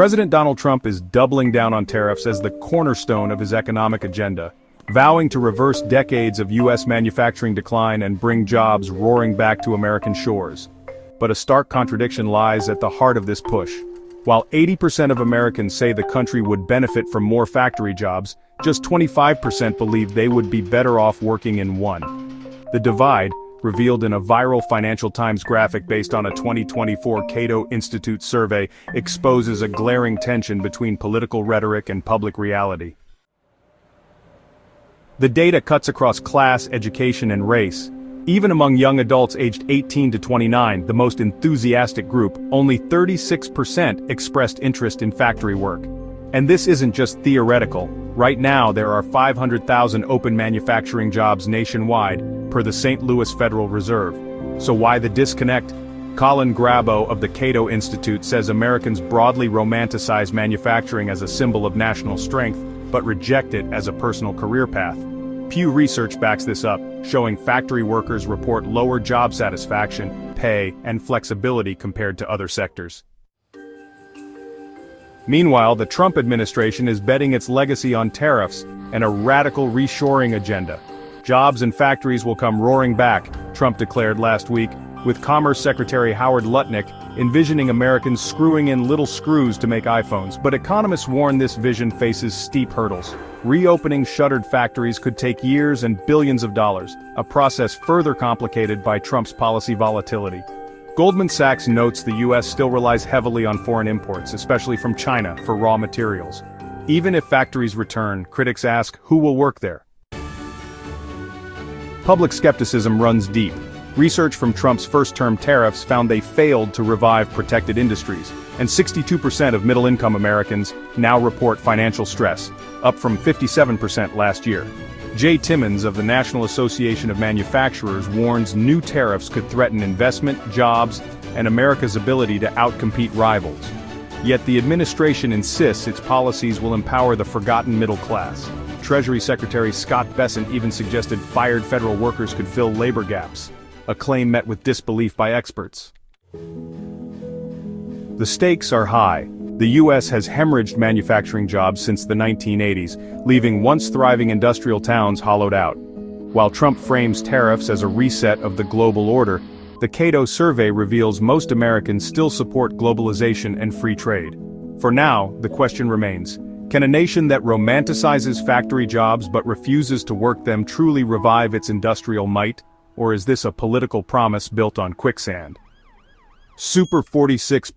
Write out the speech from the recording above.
President Donald Trump is doubling down on tariffs as the cornerstone of his economic agenda, vowing to reverse decades of U.S. manufacturing decline and bring jobs roaring back to American shores. But a stark contradiction lies at the heart of this push. While 80% of Americans say the country would benefit from more factory jobs, just 25% believe they would be better off working in one. The divide, revealed in a viral Financial Times graphic based on a 2024 Cato Institute survey, exposes a glaring tension between political rhetoric and public reality. The data cuts across class, education, and race. Even among young adults aged 18 to 29, the most enthusiastic group, only 36% expressed interest in factory work. And this isn't just theoretical. Right now there are 500,000 open manufacturing jobs nationwide, per the St. Louis Federal Reserve. So why the disconnect? Colin Grabo of the Cato Institute says Americans broadly romanticize manufacturing as a symbol of national strength, but reject it as a personal career path. Pew Research backs this up, showing factory workers report lower job satisfaction, pay, and flexibility compared to other sectors. Meanwhile, the Trump administration is betting its legacy on tariffs and a radical reshoring agenda. Jobs and factories will come roaring back, Trump declared last week, with Commerce Secretary Howard Lutnick envisioning Americans screwing in little screws to make iPhones. But economists warn this vision faces steep hurdles. Reopening shuttered factories could take years and billions of dollars, a process further complicated by Trump's policy volatility. Goldman Sachs notes the U.S. still relies heavily on foreign imports, especially from China, for raw materials. Even if factories return, critics ask, who will work there? Public skepticism runs deep. Research from Trump's first-term tariffs found they failed to revive protected industries, and 62% of middle-income Americans now report financial stress, up from 57% last year. Jay Timmons of the National Association of Manufacturers warns new tariffs could threaten investment, jobs, and America's ability to outcompete rivals. Yet the administration insists its policies will empower the forgotten middle class. Treasury Secretary Scott Bessent even suggested fired federal workers could fill labor gaps, a claim met with disbelief by experts. The stakes are high. The U.S. has hemorrhaged manufacturing jobs since the 1980s, leaving once thriving industrial towns hollowed out. While Trump frames tariffs as a reset of the global order, the Cato survey reveals most Americans still support globalization and free trade. For now, the question remains, can a nation that romanticizes factory jobs but refuses to work them truly revive its industrial might? Or is this a political promise built on quicksand? Super 46%